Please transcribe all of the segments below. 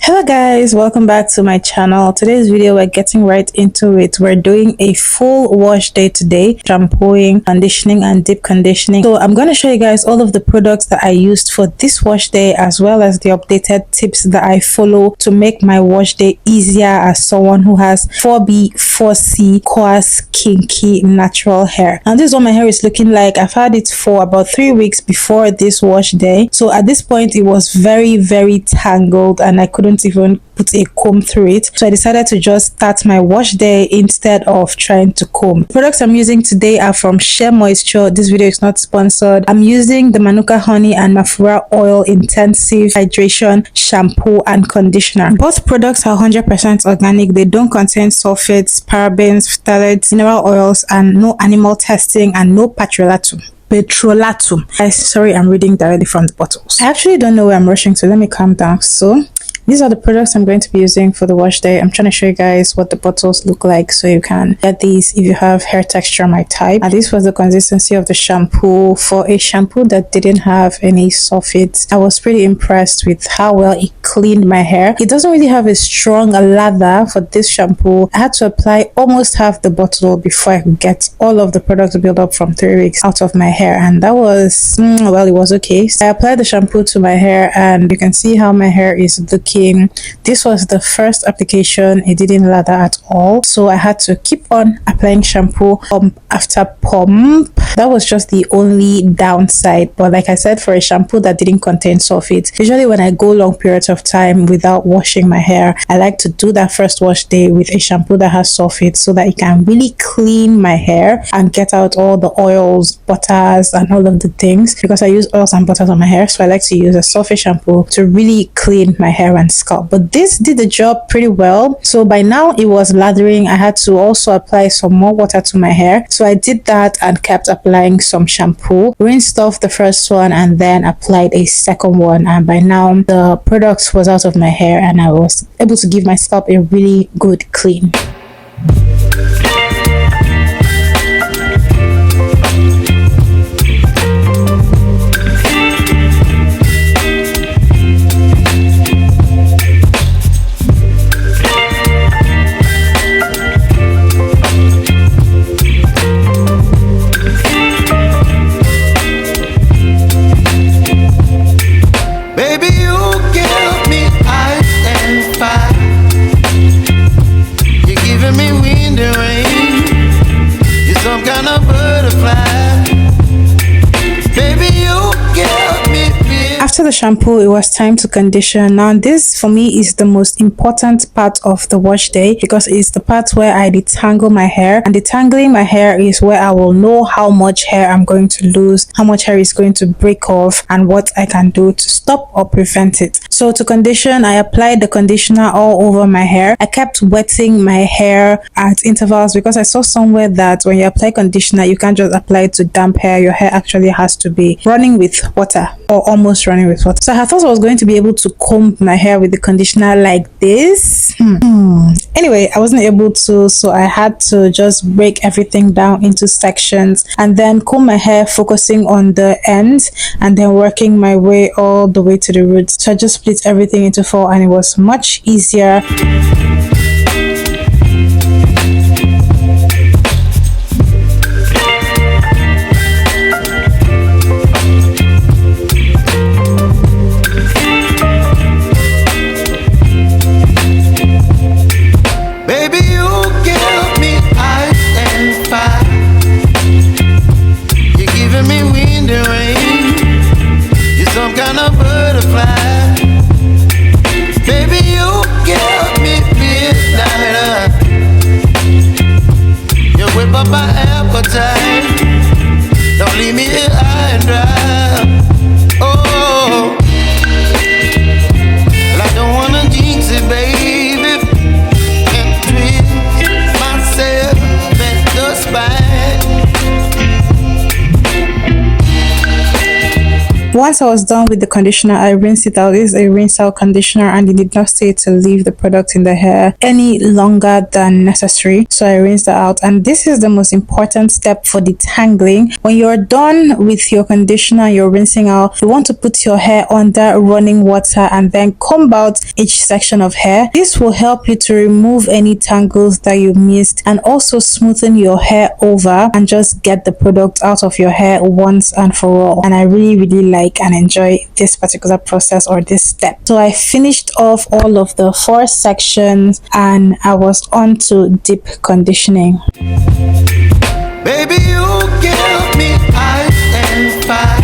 Hello guys, welcome back to my channel. Today's video we're getting right into it. We're doing a full wash day today, shampooing, conditioning and deep conditioning. So I'm going to show you guys all of the products that I used for this wash day, as well as the updated tips that I follow to make my wash day easier as someone who has 4B 4C coarse kinky natural hair. And this is what my hair is looking like. I've had it for about 3 weeks before this wash day, so at this point it was very tangled and I couldn't even put a comb through it, so I decided to just start my wash day instead of trying to comb. The products I'm using today are from Shea Moisture. This video is not sponsored. I'm using the Manuka Honey and Mafura Oil Intensive Hydration Shampoo and Conditioner. Both products are 100% organic. They don't contain sulfates, parabens, phthalates, mineral oils, and no animal testing and no petrolatum. Sorry, I'm reading directly from the bottles. I actually don't know where I'm rushing to. Let me calm down. So these are the products I'm going to be using for the wash day. I'm trying to show you guys what the bottles look like so you can get these if you have hair texture my type. And this was the consistency of the shampoo. For a shampoo that didn't have any sulfates, I was pretty impressed with how well it cleaned my hair. It doesn't really have a strong lather for this shampoo. I had to apply almost half the bottle before I could get all of the product build up from 3 weeks out of my hair, and that was well, it was okay. So I applied the shampoo to my hair and you can see how my hair is looking. This was the first application. It didn't lather at all, so I had to keep on applying shampoo pump after pump. That was just the only downside, but like I said, for a shampoo that didn't contain sulfates, usually when I go long periods of time without washing my hair, I like to do that first wash day with a shampoo that has sulfates so that it can really clean my hair and get out all the oils, butters and all of the things, because I use oils and butters on my hair. So I like to use a sulfate shampoo to really clean my hair and scalp. But this did the job pretty well. So by now it was lathering. I had to also apply some more water to my hair, so I did that and kept applying some shampoo, rinsed off the first one and then applied a second one, and by now the product was out of my hair and I was able to give my scalp a really good clean. After the shampoo, it was time to condition. Now this for me is the most important part of the wash day, because it's the part where I detangle my hair, and detangling my hair is where I will know how much hair I'm going to lose, how much hair is going to break off, and what I can do to stop or prevent it. So to condition, I applied the conditioner all over my hair. I kept wetting my hair at intervals because I saw somewhere that when you apply conditioner, you can't just apply it to damp hair. Your hair actually has to be running with water, or almost running with water. So I thought I was going to be able to comb my hair with the conditioner like this. Anyway, I wasn't able to, so I had to just break everything down into sections and then comb my hair, focusing on the ends and then working my way all the way to the roots. So I just split everything into 4 and it was much easier. Baby, you give me Once I was done with the conditioner, I rinsed it out. This is a rinse out conditioner and it did not say to leave the product in the hair any longer than necessary, so I rinsed it out. And this is the most important step for detangling. When you're done with your conditioner, you're rinsing out, you want to put your hair under running water and then comb out each section of hair. This will help you to remove any tangles that you missed and also smoothen your hair over and just get the product out of your hair once and for all. And I really like and enjoy this particular process or this step. So I finished off all of the 4 sections and I was on to deep conditioning. Baby, you give me ice and fire.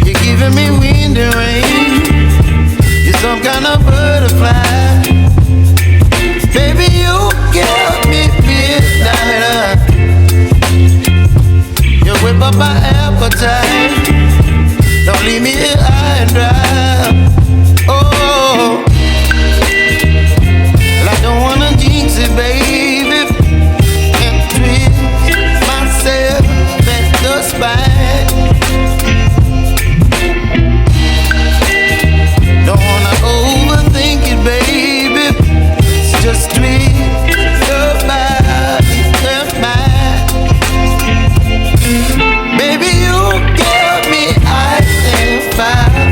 You're giving me wind and rain. You're some kind of butterfly. Baby, you give me midnight. You whip up my appetite. Don't leave me here high and dry. Oh, well, I don't wanna jinx it, baby, and twist myself at the spine. Don't wanna overthink it, baby. It's just twist your body and mine. Baby, you give me ice and fire.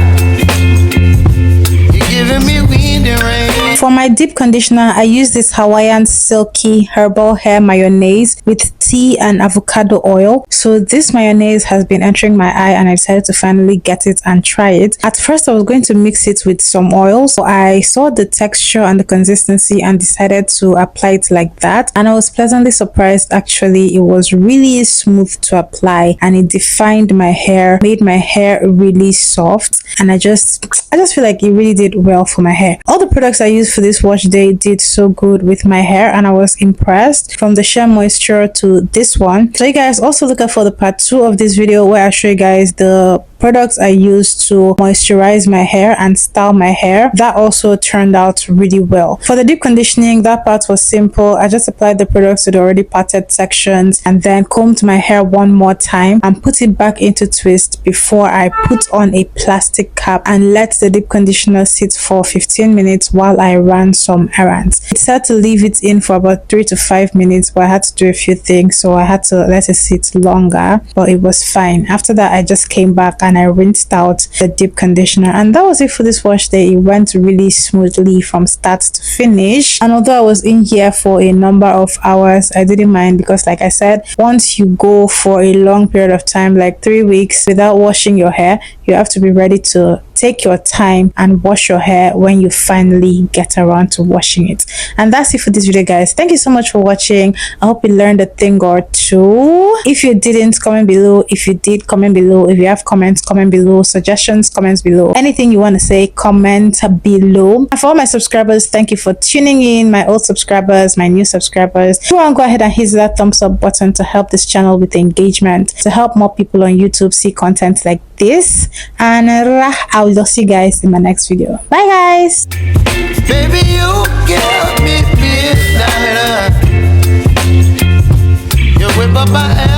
You're giving me wind and rain. For my deep conditioner, I use this Hawaiian silky herbal hair mayonnaise with tea and avocado oil. So this mayonnaise has been entering my eye and I decided to finally get it and try it. At first I was going to mix it with some oil, so I saw the texture and the consistency and decided to apply it like that, and I was pleasantly surprised. Actually, it was really smooth to apply and it defined my hair, made my hair really soft, and I just feel like it really did well for my hair. All the products I used for this wash day did so good with my hair and I was impressed, from the Shea Moisture to this one. So you guys also look out for the part 2 of this video where I show you guys the products I used to moisturize my hair and style my hair. That also turned out really well. For the deep conditioning, that part was simple. I just applied the products to the already parted sections and then combed my hair one more time and put it back into twist before I put on a plastic cap and let the deep conditioner sit for 15 minutes while I ran some errands. It said to leave it in for about 3 to 5 minutes, but I had to do a few things, so I had to let it sit longer, but it was fine. After that, I just came back and I rinsed out the deep conditioner, and that was it for this wash day. It went really smoothly from start to finish, and although I was in here for a number of hours, I didn't mind because, like I said, once you go for a long period of time like 3 weeks without washing your hair, you have to be ready to take your time and wash your hair when you finally get around to washing it. And that's it for this video, guys. Thank you so much for watching. I hope you learned a thing or two. If you didn't, comment below. If you did, comment below. If you have comments, comment below. Suggestions, comments below. Anything you want to say, comment below. And for all my subscribers, thank you for tuning in. My old subscribers, my new subscribers, if you want to go ahead and hit that thumbs up button to help this channel with engagement, to help more people on YouTube see content like this. And I will see you guys in my next video. Bye, guys. Baby, you give me midnight. You whip up my